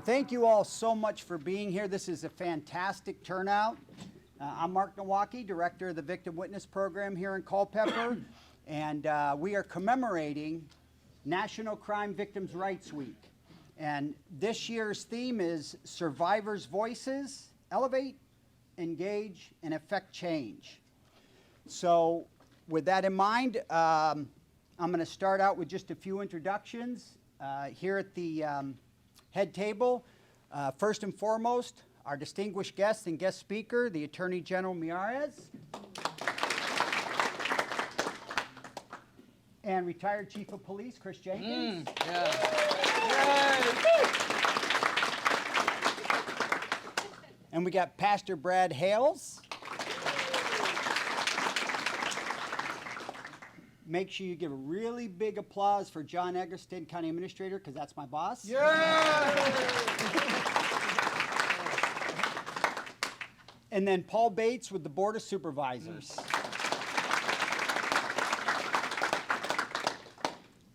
right, thank you all so much for being here. This is a fantastic turnout. I'm Mark Nowacki, Director of the Victim Witness Program here in Culpeper, and we are commemorating National Crime Victims' Rights Week. And this year's theme is Survivors' Voices, Elevate, Engage, and Affect Change. So with that in mind, I'm going to start out with just a few introductions here at the head table. First and foremost, our distinguished guest and guest speaker, the Attorney General Miyares, and retired Chief of Police, Chris Jenkins. And we got Pastor Brad Hales. Make sure you give a really big applause for John Eggerston, County Administrator, because that's my boss. And then Paul Bates with the Board of Supervisors.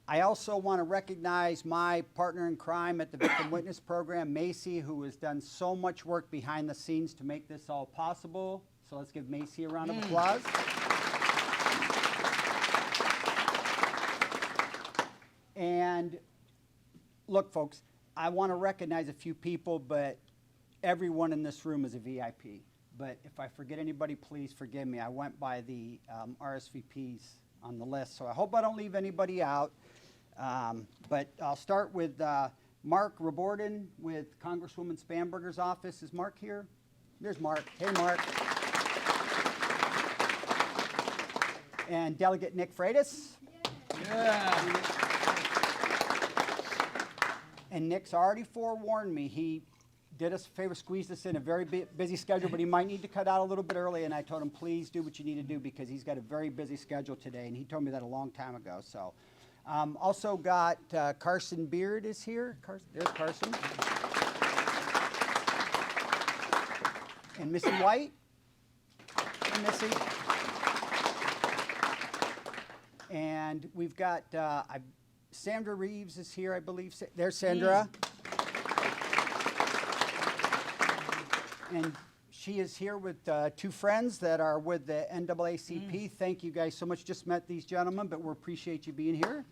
I also want to recognize my partner in crime at the Victim Witness Program, Macy, who has done so much work behind the scenes to make this all possible. So let's give Macy a round of applause. And look, folks, I want to recognize a few people, but everyone in this room is a VIP. But if I forget anybody, please forgive me. I went by the RSVPs on the list, so I hope I don't leave anybody out. But I'll start with Mark Raborden with Congresswoman Spanberger's office. Is Mark here? There's Mark. Hey, Mark. And Delegate Nick Freitas. Yeah. And Nick's already forewarned me. He did us a favor, squeezed us in a very busy schedule, but he might need to cut out a little bit early, and I told him, please do what you need to do because he's got a very busy schedule today, and he told me that a long time ago. So, also got Carson Beard is here. There's Carson. And Missy White. Hey, Missy. And we've got Sandra Reeves is here, I believe. There's Sandra. And she is here with two friends that are with the NAACP. Thank you guys so much. Just met these gentlemen, but we appreciate you being here.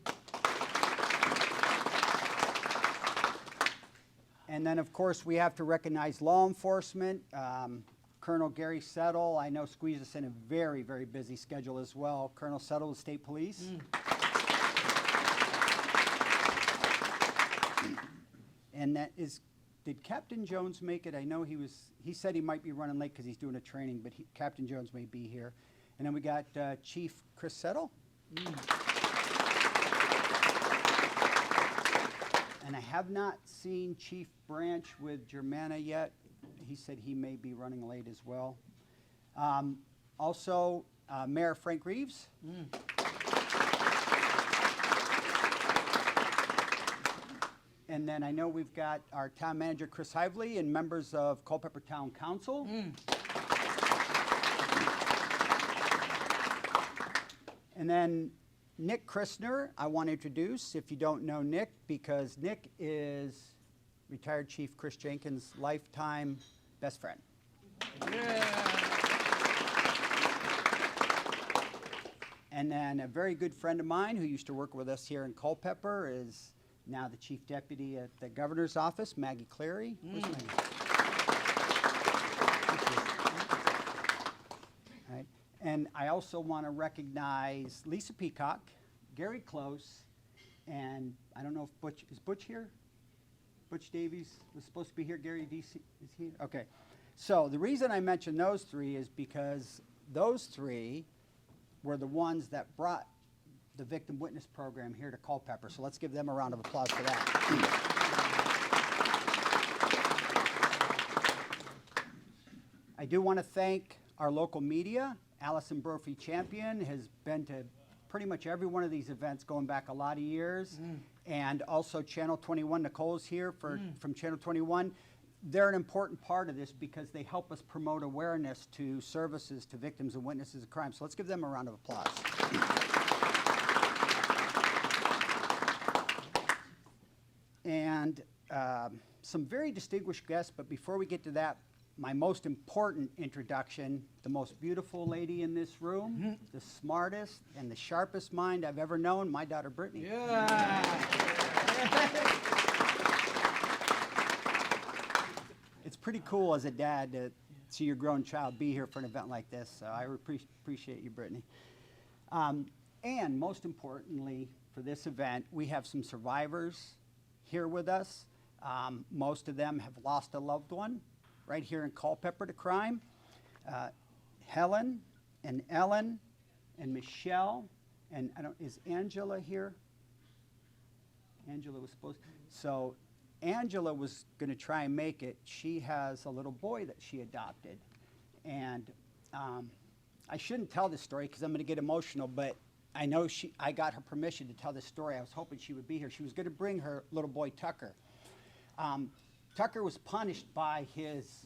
And then, of course, we have to recognize law enforcement. Colonel Gary Settle, I know, squeezed us in a very, very busy schedule as well. Colonel Settle of State Police. And that is, did Captain Jones make it? I know he said he might be running late because he's doing a training, but Captain Jones may be here. And then we got Chief Chris Settle. And I have not seen Chief Branch with Germana yet. He said he may be running late as well. Also, Mayor Frank Reeves. And then I know we've got our town manager, Chris Hively, and members of Culpeper Town Council. And then Nick Christner, I want to introduce, if you don't know Nick, because Nick is retired Chief Chris Jenkins' lifetime best friend. And then a very good friend of mine who used to work with us here in Culpeper is now the Chief Deputy at the Governor's Office, Maggie Cleary. Where's Maggie? All right. And I also want to recognize Lisa Peacock, Gary Close, and I don't know if is Butch here? Butch Davies was supposed to be here. Gary DC, is he? Okay. So the reason I mentioned those three is because those three were the ones that brought the Victim Witness Program here to Culpeper. So let's give them a round of applause for that. I do want to thank our local media. Allison Brophy Champion has been to pretty much every one of these events going back a lot of years. And also Channel 21, Nicole's here from Channel 21. They're an important part of this because they help us promote awareness to services to victims and witnesses of crime. So let's give them a round of applause. And some very distinguished guests, but before we get to that, my most important introduction, the most beautiful lady in this room, the smartest and the sharpest mind I've ever known, my daughter Brittany. Yeah. It's pretty cool as a dad to see your grown child be here for an event like this, so I appreciate you, Brittany. And most importantly, for this event, we have some survivors here with us. Most of them have lost a loved one right here in Culpeper to crime. Helen and Ellen and Michelle, and is Angela here? Angela was supposed, so Angela was going to try and make it. She has a little boy that she adopted, and I shouldn't tell this story because I'm going to get emotional, but I know I got her permission to tell this story. I was hoping she would be here. She was going to bring her little boy Tucker. Tucker was punished by his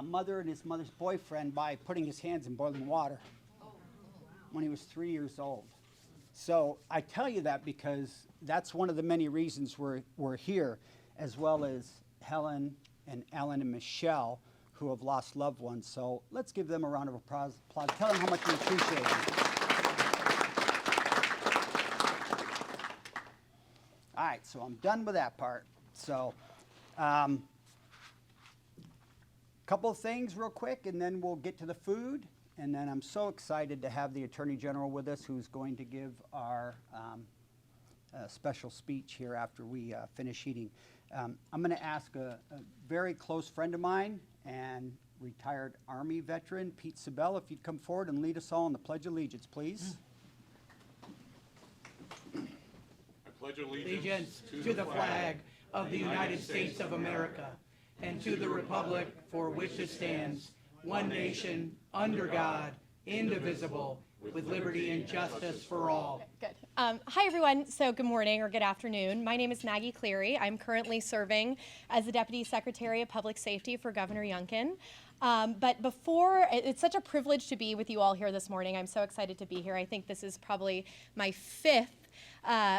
mother and his mother's boyfriend by putting his hands in boiling water when he was 3 years old. So I tell you that because that's one of the many reasons we're here, as well as Helen and Ellen and Michelle, who have lost loved ones. So let's give them a round of applause. Tell them how much we appreciate them. All right, so I'm done with that part. So couple of things real quick, and then we'll get to the food. And then I'm so excited to have the Attorney General with us, who's going to give our special speech here after we finish eating. I'm going to ask a very close friend of mine and retired Army veteran, Pete Sabell, if you'd come forward and lead us all in the Pledge of Allegiance, please. I pledge allegiance to the flag of the United States of America and to the republic for which it stands, one nation, under God, indivisible, with liberty and justice for all. Good. Hi, everyone. So good morning or good afternoon. My name is Maggie Cleary. I'm currently serving as the Deputy Secretary of Public Safety for Governor Youngkin. But it's such a privilege to be with you all here this morning. I'm so excited to be here. I think this is probably my fifth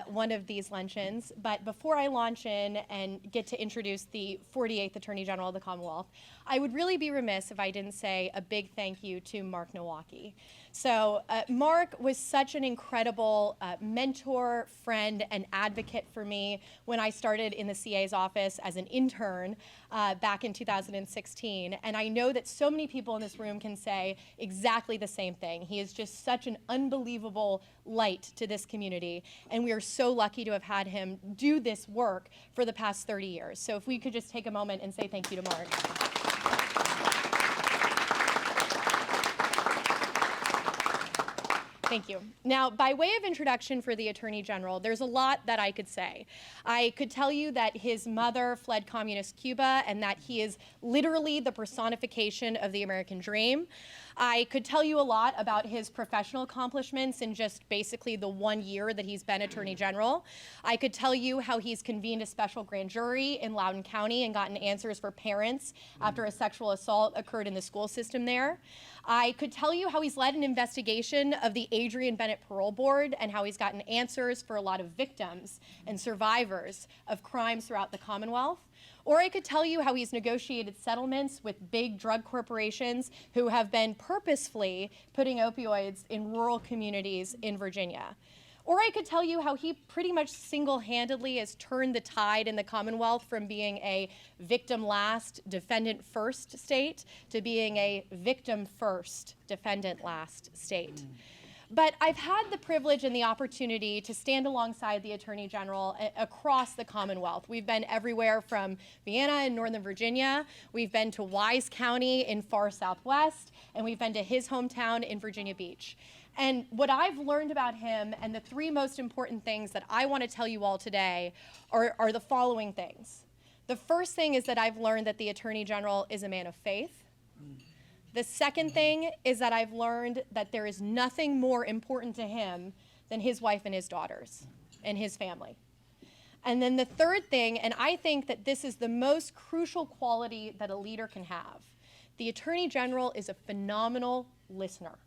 one of these luncheons. But before I launch in and get to introduce the 48th Attorney General of the Commonwealth, I would really be remiss if I didn't say a big thank you to Mark Nowacki. So Mark was such an incredible mentor, friend, and advocate for me when I started in the CA's office as an intern back in 2016. And I know that so many people in this room can say exactly the same thing. He is just such an unbelievable light to this community. And we are so lucky to have had him do this work for the past 30 years. So if we could just take a moment and say thank you to Mark. Thank you. Now, by way of introduction for the Attorney General, there's a lot that I could say. I could tell you that his mother fled communist Cuba and that he is literally the personification of the American dream. I could tell you a lot about his professional accomplishments in just basically the 1 year that he's been Attorney General. I could tell you how he's convened a special grand jury in Loudoun County and gotten answers for parents after a sexual assault occurred in the school system there. I could tell you how he's led an investigation of the Adrian Bennett Parole Board and how he's gotten answers for a lot of victims and survivors of crimes throughout the Commonwealth. Or I could tell you how he's negotiated settlements with big drug corporations who have been purposefully putting opioids in rural communities in Virginia. Or I could tell you how he pretty much single-handedly has turned the tide in the Commonwealth from being a victim-last, defendant-first state to being a victim-first, defendant-last state. But I've had the privilege and the opportunity to stand alongside the Attorney General across the Commonwealth. We've been everywhere from Vienna in Northern Virginia, we've been to Wise County in far Southwest, and we've been to his hometown in Virginia Beach. And what I've learned about him, and the three most important things that I want to tell you all today, are the following things. The first thing is that I've learned that the Attorney General is a man of faith. The second thing is that I've learned that there is nothing more important to him than his wife and his daughters and his family. And then the third thing, and I think that this is the most crucial quality that a leader can have, the Attorney General is a phenomenal listener.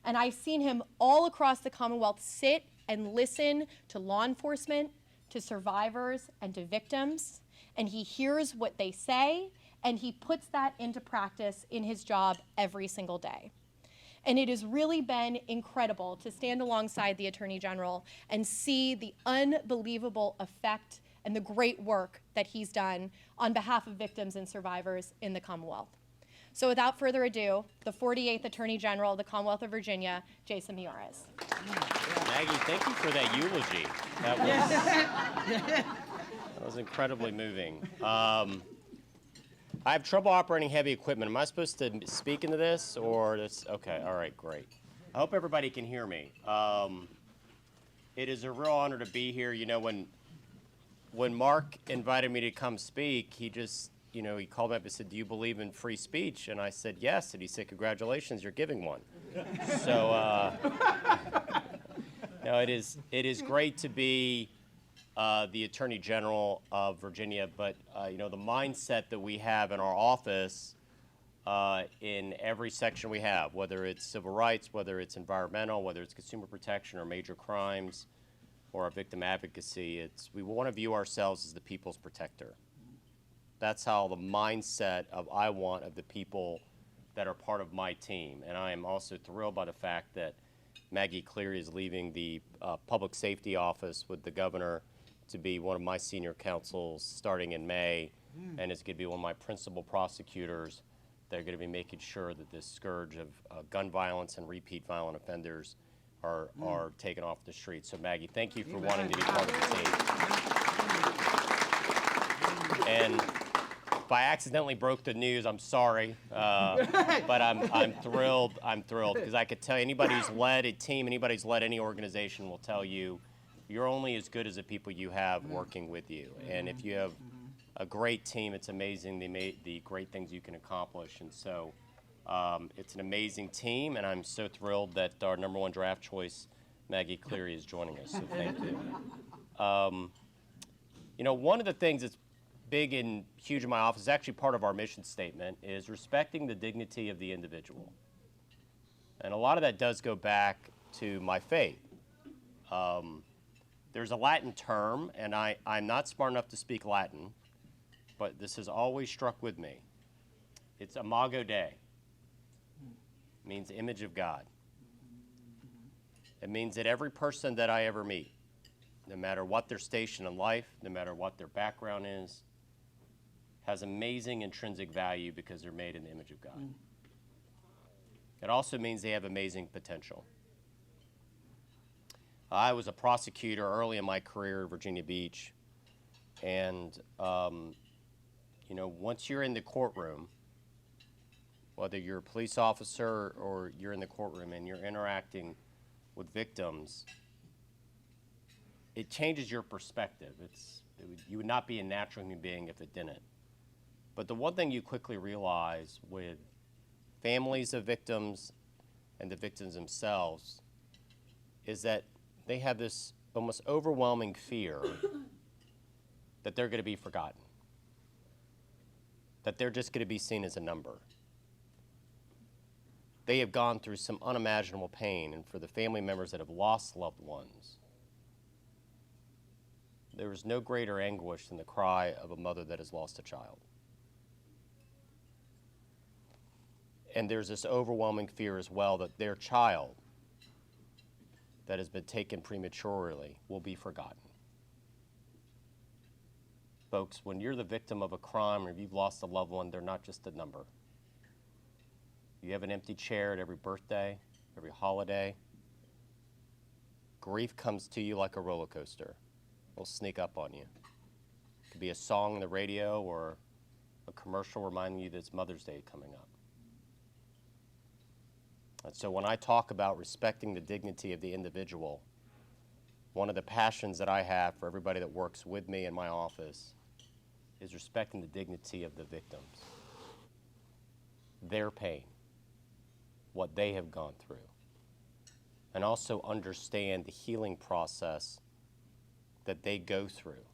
And I've seen him all across the Commonwealth sit and listen to law enforcement, to survivors, and to victims. and he hears what they say, and he puts that into practice in his job every single day. And it has really been incredible to stand alongside the Attorney General and see the unbelievable effect and the great work that he's done on behalf of victims and survivors in the Commonwealth. So without further ado, the 48th Attorney General of the Commonwealth of Virginia, Jason Miyares. Maggie, thank you for that eulogy. That was incredibly moving. I have trouble operating heavy equipment. Am I supposed to speak into this, or this? Okay, all right, great. I hope everybody can hear me. It is a real honor to be here. You know, when Mark invited me to come speak, he just, you know, he called me up and said, "Do you believe in free speech?" And I said, "Yes." And he said, "Congratulations, you're giving one." So, no, it is great to be the Attorney General of Virginia, but you know, the mindset that we have in our office in every section we have, whether it's civil rights, whether it's environmental, whether it's consumer protection or major crimes or our victim advocacy, we want to view ourselves as the people's protector. That's how the mindset I want of the people that are part of my team. And I am also thrilled by the fact that Maggie Cleary is leaving the public safety office with the governor to be one of my senior counsels starting in May, and is going to be one of my principal prosecutors. They're going to be making sure that this scourge of gun violence and repeat violent offenders are taken off the streets. So Maggie, thank you for wanting to be part of the team. And if I accidentally broke the news, I'm sorry, but I'm thrilled. I'm thrilled because I could tell you, anybody who's led a team, anybody who's led any organization will tell you, you're only as good as the people you have working with you. And if you have a great team, it's amazing the great things you can accomplish. And so it's an amazing team, and I'm so thrilled that our #1 draft choice, Maggie Cleary, is joining us. So thank you. You know, one of the things that's big and huge in my office, actually part of our mission statement, is respecting the dignity of the individual. And a lot of that does go back to my faith. There's a Latin term, and I'm not smart enough to speak Latin, but this has always struck with me. It's imago Dei. It means image of God. It means that every person that I ever meet, no matter what their station in life, no matter what their background is, has amazing intrinsic value because they're made in the image of God. It also means they have amazing potential. I was a prosecutor early in my career at Virginia Beach, and you know, once you're in the courtroom, whether you're a police officer or you're in the courtroom and you're interacting with victims, it changes your perspective. You would not be a natural human being if it didn't. But the one thing you quickly realize with families of victims and the victims themselves is that they have this almost overwhelming fear that they're going to be forgotten, that they're just going to be seen as a number. They have gone through some unimaginable pain, and for the family members that have lost loved ones, there is no greater anguish than the cry of a mother that has lost a child. And there's this overwhelming fear as well that their child that has been taken prematurely will be forgotten. Folks, when you're the victim of a crime or if you've lost a loved one, they're not just a number. You have an empty chair at every birthday, every holiday. Grief comes to you like a roller coaster. It'll sneak up on you. It could be a song on the radio or a commercial reminding you that it's Mother's Day coming up. And so when I talk about respecting the dignity of the individual, one of the passions that I have for everybody that works with me in my office is respecting the dignity of the victims, their pain, what they have gone through, and also understand the healing process that they go through.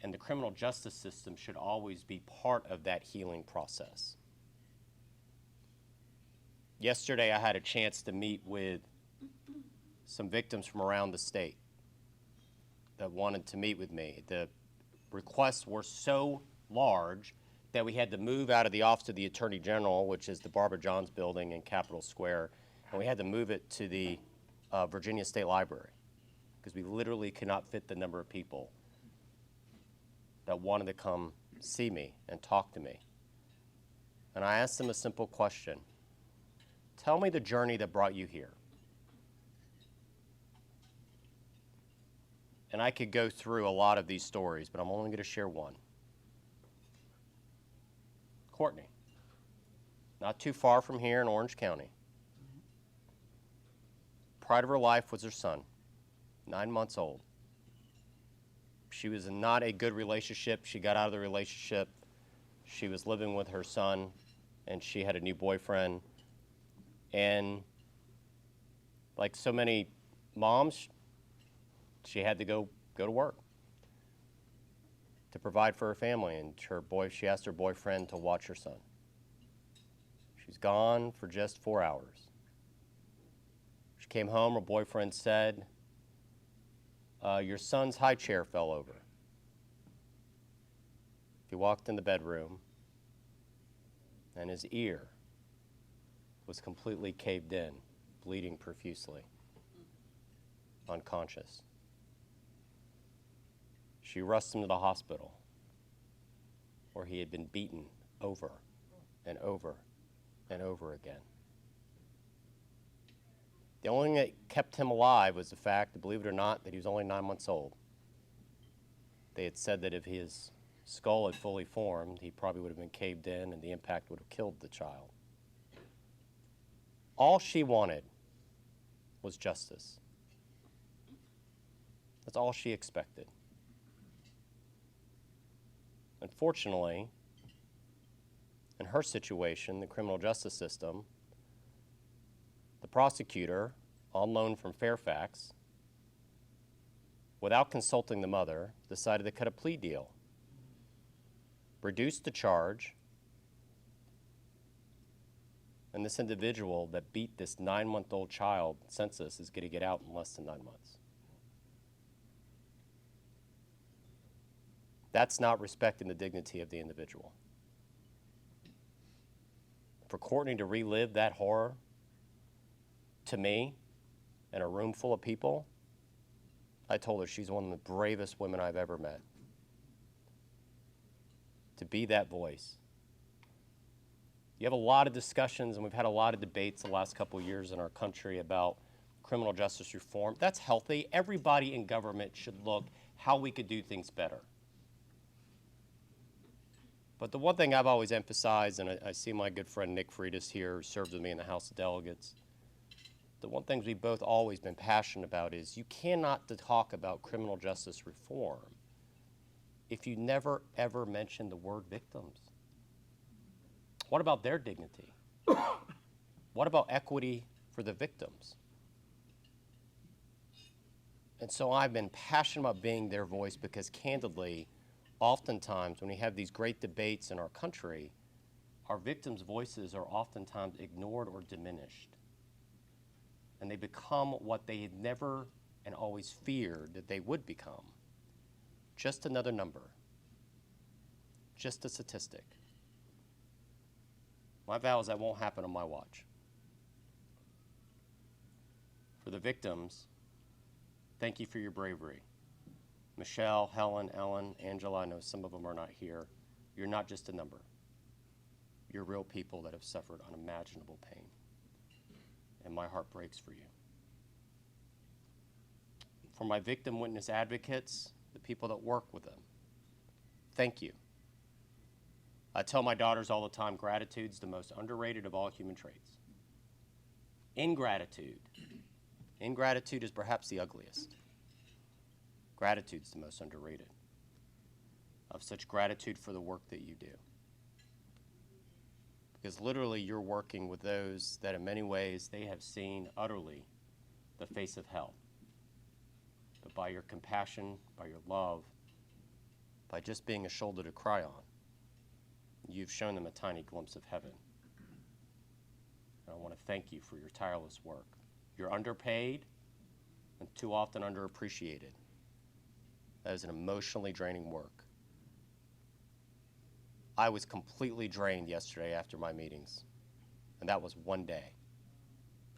And the criminal justice system should always be part of that healing process. Yesterday, I had a chance to meet with some victims from around the state that wanted to meet with me. The requests were so large that we had to move out of the Office of the Attorney General, which is the Barbara Johns building in Capitol Square, and we had to move it to the Virginia State Library because we literally could not fit the number of people that wanted to come see me and talk to me. And I asked them a simple question. Tell me the journey that brought you here. And I could go through a lot of these stories, but I'm only going to share one. Courtney, not too far from here in Orange County. Pride of her life was her son, 9 months old. She was in not a good relationship. She got out of the relationship. She was living with her son, and she had a new boyfriend. And like so many moms, she had to go to work to provide for her family, and she asked her boyfriend to watch her son. She's gone for just 4 hours. She came home, her boyfriend said, your son's high chair fell over. He walked in the bedroom, and his ear was completely caved in, bleeding profusely, unconscious. She rushed him to the hospital, where he had been beaten over and over and over again. The only thing that kept him alive was the fact, believe it or not, that he was only 9 months old. They had said that if his skull had fully formed, he probably would have been caved in and the impact would have killed the child. All she wanted was justice. That's all she expected. Unfortunately, in her situation, the criminal justice system, the prosecutor, on loan from Fairfax, without consulting the mother, decided to cut a plea deal, reduced the charge, and this individual that beat this 9-month-old child census is going to get out in less than 9 months. That's not respecting the dignity of the individual. For Courtney to relive that horror to me in a room full of people, I told her she's one of the bravest women I've ever met. To be that voice. You have a lot of discussions, and we've had a lot of debates the last couple of years in our country about criminal justice reform. That's healthy. Everybody in government should look how we could do things better. But the one thing I've always emphasized, and I see my good friend Nick Freitas here, who served with me in the House of Delegates, the one thing we've both always been passionate about is you cannot talk about criminal justice reform if you never, ever mention the word victims. What about their dignity? What about equity for the victims? And so I've been passionate about being their voice because, candidly, oftentimes when we have these great debates in our country, our victims' voices are oftentimes ignored or diminished. And they become what they had never and always feared that they would become. Just another number. Just a statistic. My vow is that won't happen on my watch. For the victims, thank you for your bravery. Michelle, Helen, Ellen, Angela, I know some of them are not here. You're not just a number. You're real people that have suffered unimaginable pain. And my heart breaks for you. For my victim witness advocates, the people that work with them, thank you. I tell my daughters all the time, gratitude's the most underrated of all human traits. Ingratitude is perhaps the ugliest. Gratitude's the most underrated. Of such gratitude for the work that you do. Because literally you're working with those that in many ways they have seen utterly the face of hell. But by your compassion, by your love, by just being a shoulder to cry on, you've shown them a tiny glimpse of heaven. And I want to thank you for your tireless work. You're underpaid and too often underappreciated. That is an emotionally draining work. I was completely drained yesterday after my meetings, and that was one day.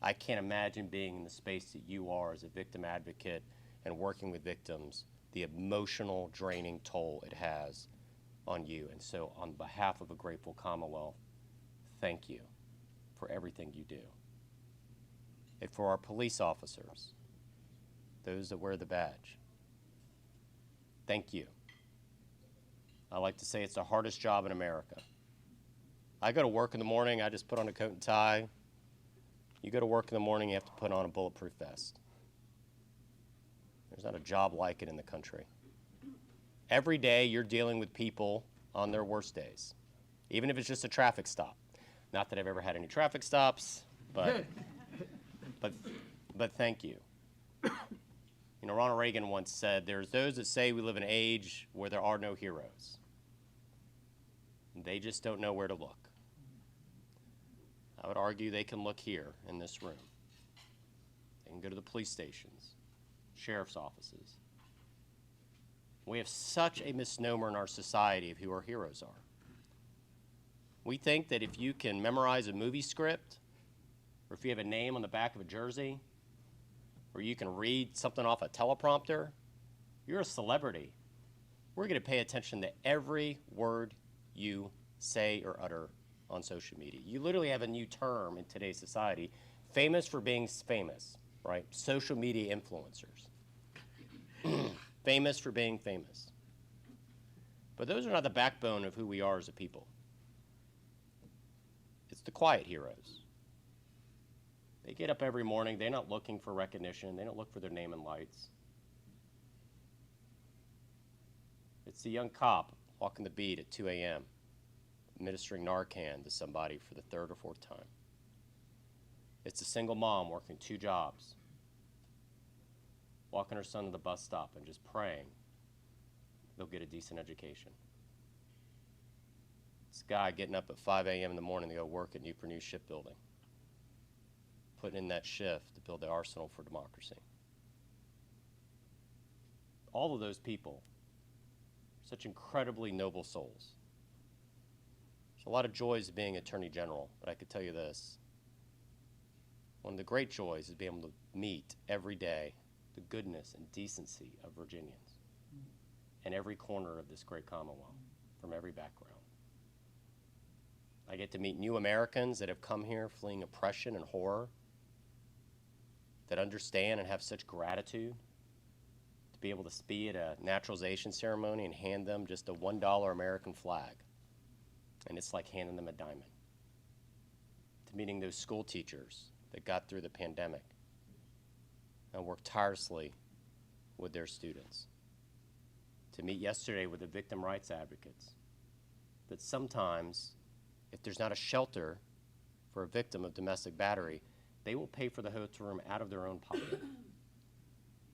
I can't imagine being in the space that you are as a victim advocate and working with victims, the emotional draining toll it has on you. And so on behalf of a grateful Commonwealth, thank you for everything you do. And for our police officers, those that wear the badge, thank you. I like to say it's the hardest job in America. I go to work in the morning, I just put on a coat and tie. You go to work in the morning, you have to put on a bulletproof vest. There's not a job like it in the country. Every day you're dealing with people on their worst days, even if it's just a traffic stop. Not that I've ever had any traffic stops, but thank you. You know, Ronald Reagan once said, there's those that say we live in an age where there are no heroes. They just don't know where to look. I would argue they can look here in this room. They can go to the police stations, sheriff's offices. We have such a misnomer in our society of who our heroes are. We think that if you can memorize a movie script, or if you have a name on the back of a jersey, or you can read something off a teleprompter, you're a celebrity. We're going to pay attention to every word you say or utter on social media. You literally have a new term in today's society, famous for being famous, right? Social media influencers. Famous for being famous. But those are not the backbone of who we are as a people. It's the quiet heroes. They get up every morning, they're not looking for recognition, they don't look for their name in lights. It's the young cop walking the beat at 2 a.m., administering Narcan to somebody for the third or fourth time. It's a single mom working 2 jobs, walking her son to the bus stop and just praying they'll get a decent education. It's a guy getting up at 5 a.m. in the morning to go work at Newport News Shipbuilding, putting in that shift to build the arsenal for democracy. All of those people are such incredibly noble souls. There's a lot of joys of being Attorney General, but I could tell you this. One of the great joys is being able to meet every day the goodness and decency of Virginians in every corner of this great Commonwealth, from every background. I get to meet new Americans that have come here fleeing oppression and horror, that understand and have such gratitude to be able to be at a naturalization ceremony and hand them just a $1 American flag. And it's like handing them a diamond. To meeting those school teachers that got through the pandemic and worked tirelessly with their students. To meet yesterday with the victim rights advocates, that sometimes, if there's not a shelter for a victim of domestic battery, they will pay for the hotel room out of their own pocket.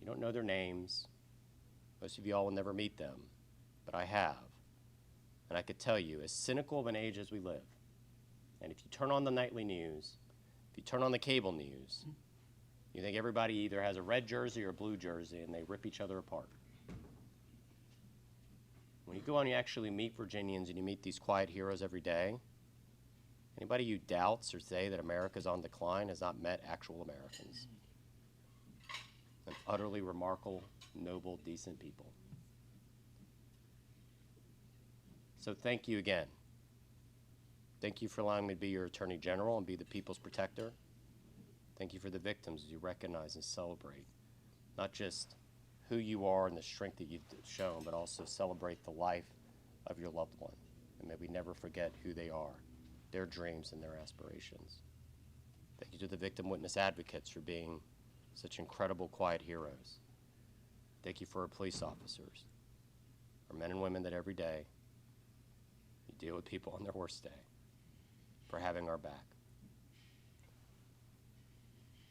You don't know their names. Most of you all will never meet them, but I have. And I could tell you, as cynical of an age as we live, and if you turn on the nightly news, if you turn on the cable news, you think everybody either has a red jersey or a blue jersey, and they rip each other apart. When you go and you actually meet Virginians and you meet these quiet heroes every day, anybody who doubts or say that America's on decline has not met actual Americans. And utterly remarkable, noble, decent people. So thank you again. Thank you for allowing me to be your Attorney General and be the people's protector. Thank you for the victims as you recognize and celebrate, not just who you are and the strength that you've shown, but also celebrate the life of your loved one. And may we never forget who they are, their dreams and their aspirations. Thank you to the victim witness advocates for being such incredible quiet heroes. Thank you for our police officers, our men and women that every day you deal with people on their worst day, for having our back.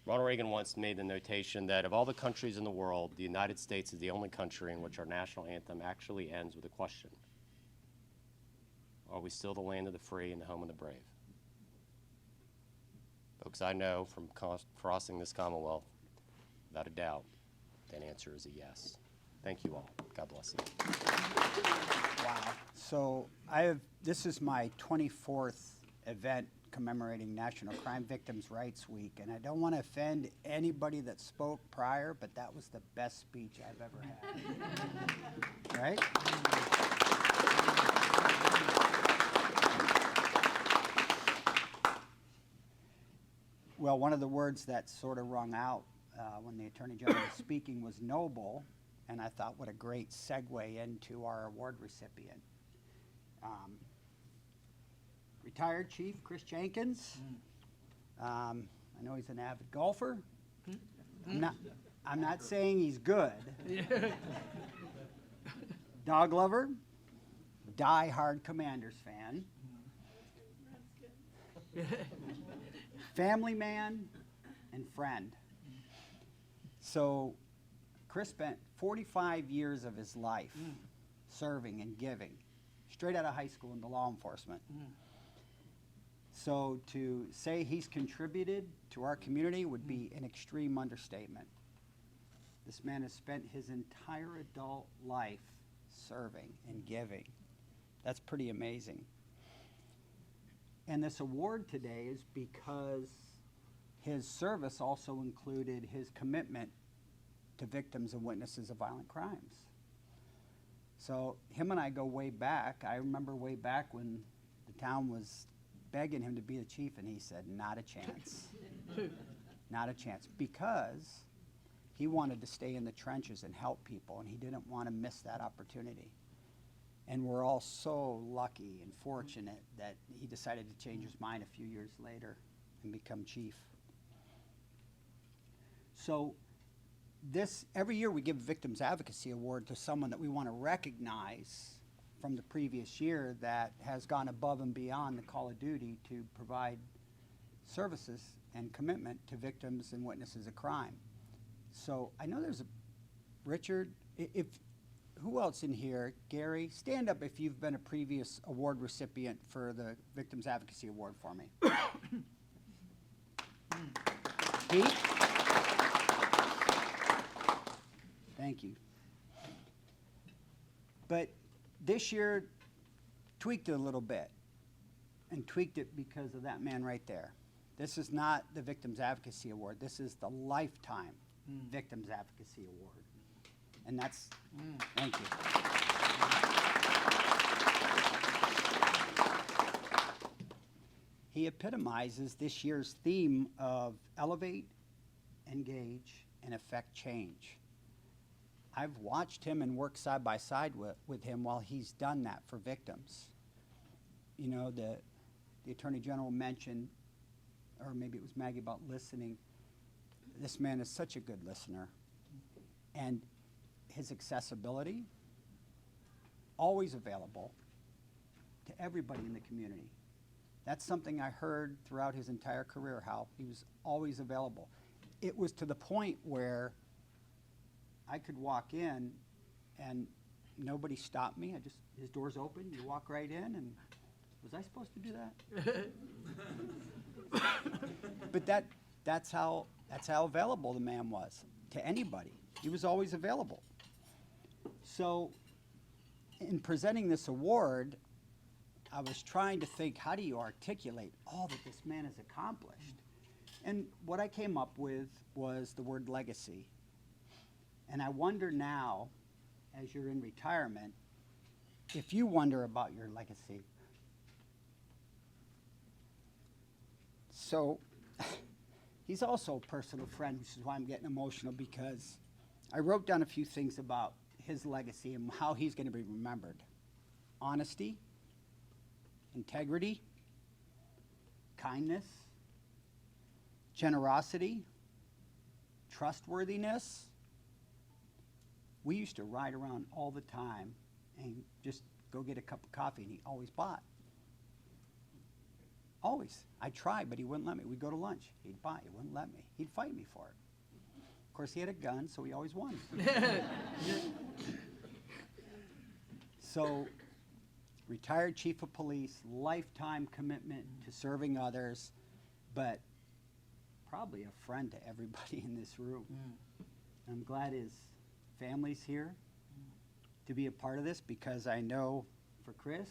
Ronald Reagan once made the notation that of all the countries in the world, the United States is the only country in which our national anthem actually ends with a question. Are we still the land of the free and the home of the brave? Folks, I know from crossing this Commonwealth, without a doubt, that answer is a yes. Thank you all. God bless you. Wow. So this is my 24th event commemorating National Crime Victims' Rights Week, and I don't want to offend anybody that spoke prior, but that was the best speech I've ever had. Right? Well, one of the words that sort of rung out when the Attorney General was speaking was noble, and I thought what a great segue into our award recipient. Retired Chief Chris Jenkins. I know he's an avid golfer. I'm not saying he's good. Dog lover, die-hard Commanders fan. Family man and friend. So Chris spent 45 years of his life serving and giving, straight out of high school into law enforcement. So to say he's contributed to our community would be an extreme understatement. This man has spent his entire adult life serving and giving. That's pretty amazing. And this award today is because his service also included his commitment to victims and witnesses of violent crimes. So him and I go way back. I remember way back when the town was begging him to be the chief, and he said, not a chance. Not a chance, because he wanted to stay in the trenches and help people, and he didn't want to miss that opportunity. And we're all so lucky and fortunate that he decided to change his mind a few years later and become chief. So every year we give a Victims Advocacy Award to someone that we want to recognize from the previous year that has gone above and beyond the call of duty to provide services and commitment to victims and witnesses of crime. So I know there's Richard, who else in here? Gary, stand up if you've been a previous award recipient for the Victims Advocacy Award for me. Pete? Thank you. But this year, tweaked it a little bit, and tweaked it because of that man right there. This is not the Victims Advocacy Award. This is the Lifetime Victims Advocacy Award. And that's, thank you. He epitomizes this year's theme of elevate, engage, and affect change. I've watched him and worked side by side with him while he's done that for victims. You know, the Attorney General mentioned, or maybe it was Maggie, about listening. This man is such a good listener. And his accessibility, always available to everybody in the community. That's something I heard throughout his entire career, how he was always available. It was to the point where I could walk in and nobody stopped me. His door's open, you walk right in, and was I supposed to do that? But that's how available the man was to anybody. He was always available. So in presenting this award, I was trying to think, how do you articulate all that this man has accomplished? And what I came up with was the word legacy. And I wonder now, as you're in retirement, if you wonder about your legacy. So he's also a personal friend, which is why I'm getting emotional, because I wrote down a few things about his legacy and how he's going to be remembered. Honesty, integrity, kindness, generosity, trustworthiness. We used to ride around all the time and just go get a cup of coffee, and he always bought. Always. I tried, but he wouldn't let me. We'd go to lunch. He'd buy. He wouldn't let me. He'd fight me for it. Of course, he had a gun, so he always won. So, retired chief of police, lifetime commitment to serving others, but probably a friend to everybody in this room. I'm glad his family's here. to be a part of this because I know for Chris,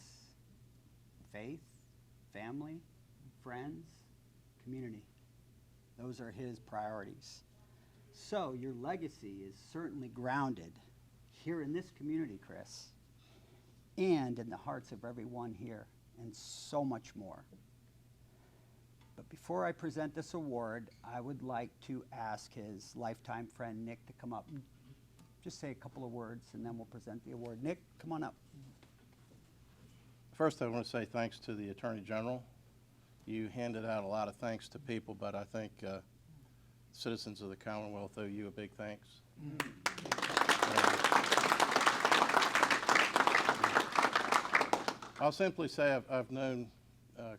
faith, family, friends, community. Those are his priorities. So your legacy is certainly grounded here in this community, Chris, and in the hearts of everyone here, and so much more. But before I present this award, I would like to ask his lifetime friend, Nick, to come up and just say a couple of words, and then we'll present the award. Nick, come on up. First, I want to say thanks to the Attorney General. You handed out a lot of thanks to people, but I think citizens of the Commonwealth owe you a big thanks. I'll simply say I've known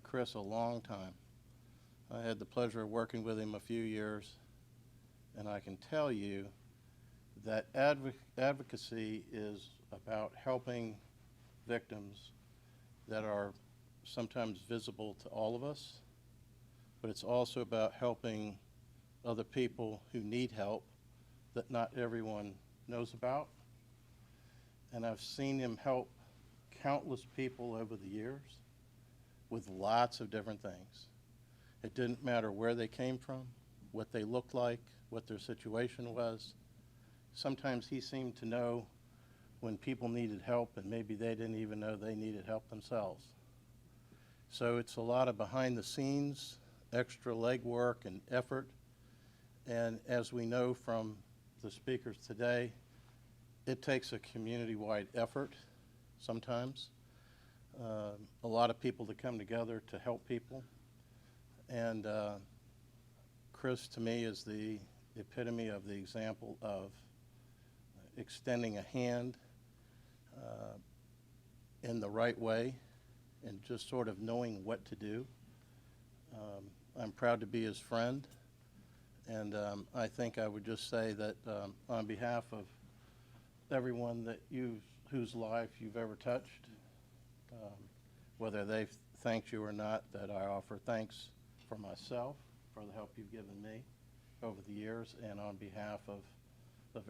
Chris a long time. I had the pleasure of working with him a few years, and I can tell you that advocacy is about helping victims that are sometimes visible to all of us, but it's also about helping other people who need help that not everyone knows about. And I've seen him help countless people over the years with lots of different things. It didn't matter where they came from, what they looked like, what their situation was. Sometimes he seemed to know when people needed help and maybe they didn't even know they needed help themselves. So it's a lot of behind the scenes, extra legwork and effort. And as we know from the speakers today, it takes a community-wide effort sometimes. A lot of people to come together to help people. And Chris, to me, is the epitome of the example of extending a hand in the right way and just sort of knowing what to do. I'm proud to be his friend, and I think I would just say that on behalf of everyone that whose life you've ever touched, whether they've thanked you or not, that I offer thanks for myself, for the help you've given me over the years, and on behalf of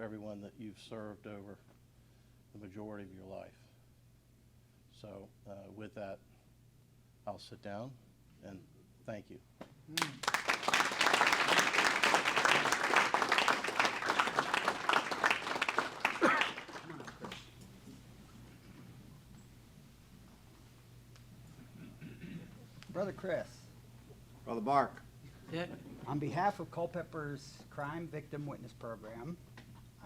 everyone that you've served over the majority of your life. So with that, I'll sit down and thank you. Brother Chris, Brother Mark. on behalf of Culpeper's Crime Victim Witness Program,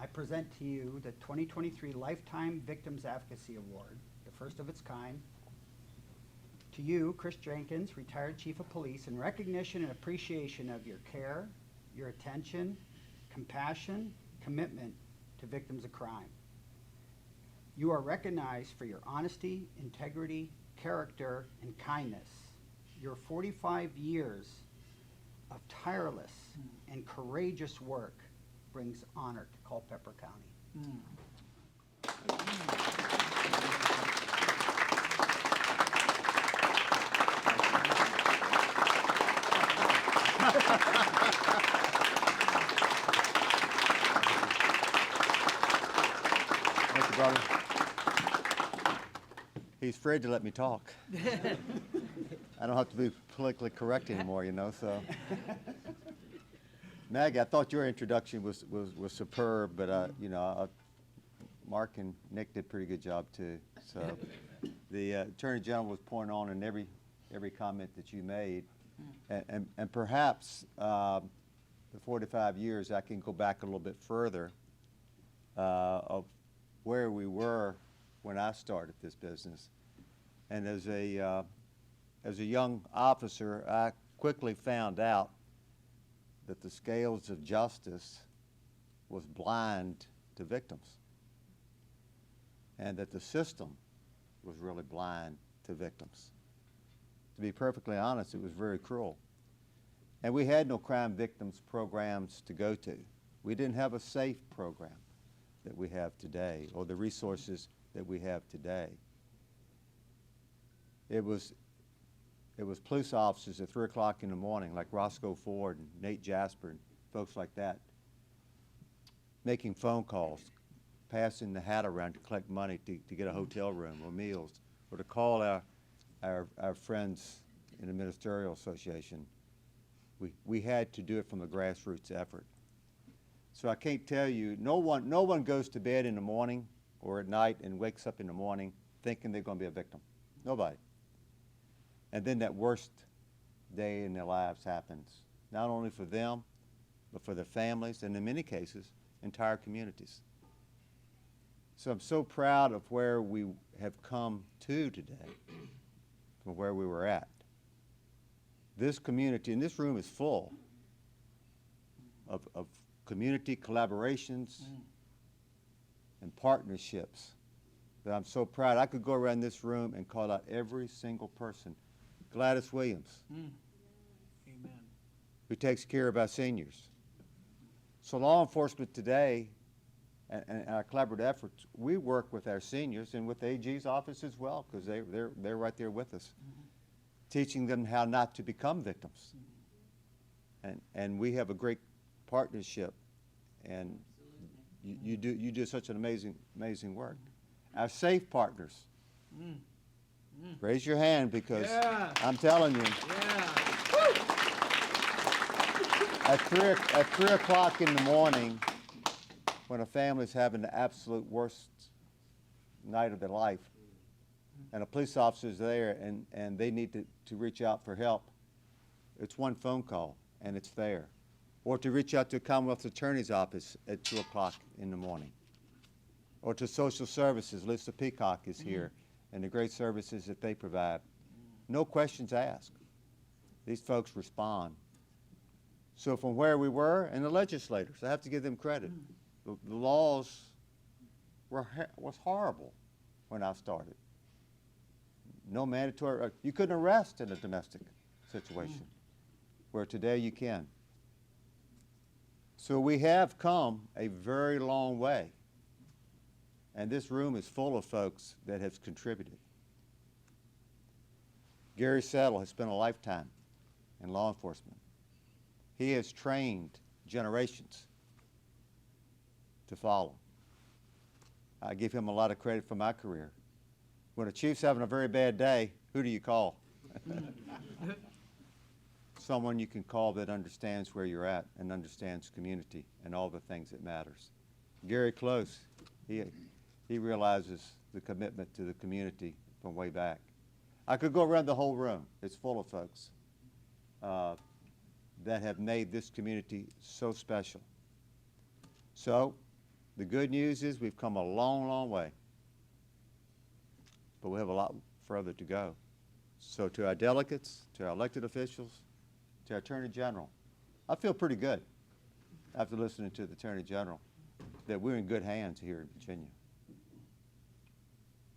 I present to you the 2023 Lifetime Victims Advocacy Award, the first of its kind. To you, Chris Jenkins, retired Chief of Police, in recognition and appreciation of your care, your attention, compassion, commitment to victims of crime. You are recognized for your honesty, integrity, character, and kindness. Your 45 years of tireless and courageous work brings honor to Culpeper County. Thank you, brother. He's afraid to let me talk. I don't have to be politically correct anymore, you know, so. Maggie, I thought your introduction was superb, but, you know, Mark and Nick did a pretty good job, too. So the Attorney General was pouring on in every comment that you made. And perhaps the 45 years, I can go back a little bit further of where we were when I started this business. And as a young officer, I quickly found out that the scales of justice was blind to victims, and that the system was really blind to victims. To be perfectly honest, it was very cruel. And we had no crime victims programs to go to. We didn't have a SAFE program that we have today, or the resources that we have today. It was police officers at 3 o'clock in the morning, like Roscoe Ford and Nate Jasper and folks like that, making phone calls, passing the hat around to collect money to get a hotel room or meals, or to call our friends in the Ministerial Association. We had to do it from a grassroots effort. So I can't tell you, no one goes to bed in the morning or at night and wakes up in the morning thinking they're going to be a victim. Nobody. And then that worst day in their lives happens, not only for them, but for their families, and in many cases, entire communities. So I'm so proud of where we have come to today from where we were at. This community, and this room is full of community collaborations and partnerships that I'm so proud. I could go around this room and call out every single person. Gladys Williams, Amen. who takes care of our seniors. So law enforcement today and our collaborative efforts, we work with our seniors and with the AG's office as well, because they're right there with us, teaching them how not to become victims. And we have a great partnership, and you do such an amazing work. Our safe partners, raise your hand, because Yeah. I'm telling you, Yeah. at 3 o'clock in the morning, when a family's having the absolute worst night of their life, and a police officer's there and they need to reach out for help, it's one phone call and it's there. Or to reach out to a Commonwealth Attorney's office at 2 o'clock in the morning. Or to social services. Lisa Peacock is here, and the great services that they provide. No questions asked. These folks respond. So from where we were, and the legislators, I have to give them credit. The laws was horrible when I started. No mandatory, you couldn't arrest in a domestic situation, where today you can. So we have come a very long way. And this room is full of folks that have contributed. Gary Settle has spent a lifetime in law enforcement. He has trained generations to follow. I give him a lot of credit for my career. When a chief's having a very bad day, who do you call? Someone you can call that understands where you're at and understands community and all the things that matters. Gary Close, he realizes the commitment to the community from way back. I could go around the whole room. It's full of folks that have made this community so special. So the good news is we've come a long, long way, but we have a lot further to go. So to our delegates, to our elected officials, to our Attorney General, I feel pretty good after listening to the Attorney General that we're in good hands here in Virginia.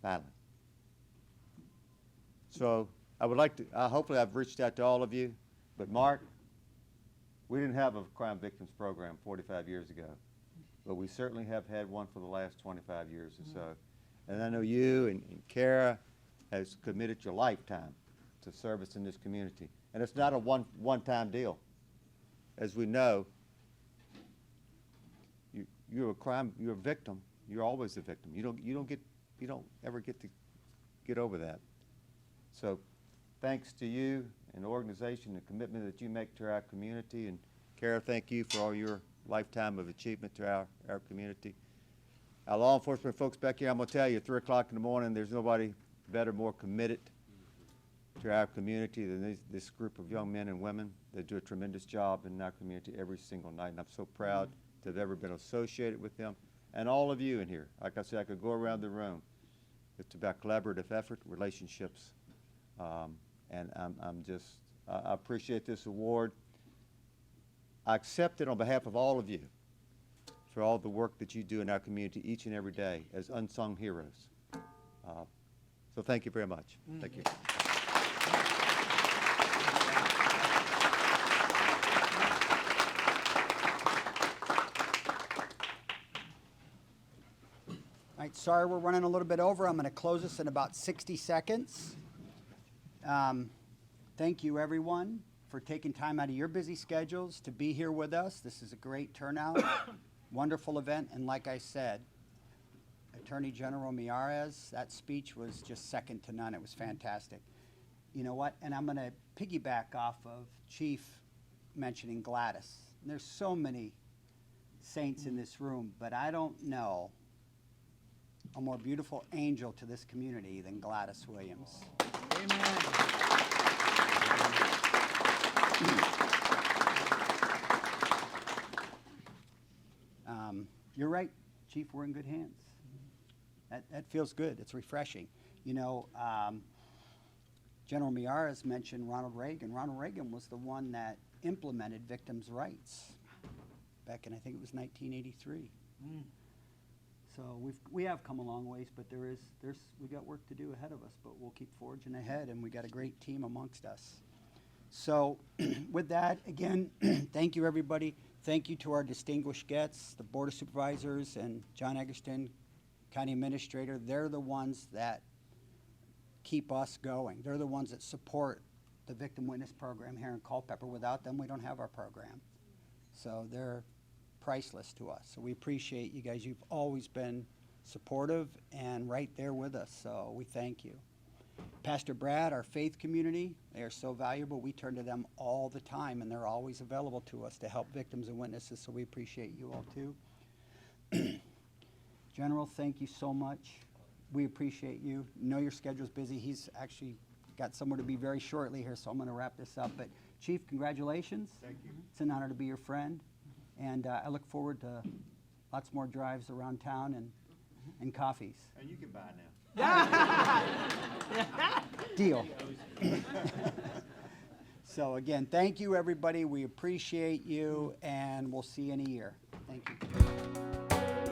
Finally. So I would like to, hopefully I've reached out to all of you, but Mark, we didn't have a crime victims program 45 years ago, but we certainly have had one for the last 25 years or so. And I know you and Kara has committed your lifetime to service in this community. And it's not a one-time deal. As we know, you're a victim. You're always a victim. You don't ever get to get over that. So thanks to you and the organization, the commitment that you make to our community. And Kara, thank you for all your lifetime of achievement to our community. Our law enforcement folks back here, I'm going to tell you, at 3 o'clock in the morning, there's nobody better, more committed to our community than this group of young men and women that do a tremendous job in our community every single night. And I'm so proud to have ever been associated with them. And all of you in here, like I said, I could go around the room. It's about collaborative effort, relationships. And I appreciate this award. I accept it on behalf of all of you for all the work that you do in our community each and every day as unsung heroes. So thank you very much. Thank you. All right, sorry we're running a little bit over. I'm going to close this in about 60 seconds. Thank you, everyone, for taking time out of your busy schedules to be here with us. This is a great turnout, wonderful event, and like I said, Attorney General Miyares. That speech was just second to none. It was fantastic. You know what? And I'm going to piggyback off of Chief mentioning Gladys. There's so many saints in this room, but I don't know a more beautiful angel to this community than Gladys Williams. You're right, Chief, we're in good hands. That feels good. It's refreshing. You know, General Miyares mentioned Ronald Reagan. Ronald Reagan was the one that implemented victims' rights back in, I think it was 1983. So we have come a long ways, but we got work to do ahead of us, but we'll keep forging ahead, and we got a great team amongst us. So with that, again, thank you, everybody. Thank you to our distinguished guests, the Board of Supervisors and John Eggerston, County Administrator. They're the ones that keep us going. They're the ones that support the Victim Witness Program here in Culpeper. Without them, we don't have our program. So they're priceless to us. So we appreciate you guys. You've always been supportive and right there with us. So we thank you. Pastor Brad, our faith community, they are so valuable. We turn to them all the time, and they're always available to us to help victims and witnesses, so we appreciate you all too. General, thank you so much. We appreciate you. Know your schedule's busy. He's actually got somewhere to be very shortly here, so I'm going to wrap this up. But Chief, congratulations. Thank you. It's an honor to be your friend, and I look forward to lots more drives around town and coffees. And you can buy now. Deal. So again, thank you, everybody. We appreciate you, and we'll see you in a year. Thank you.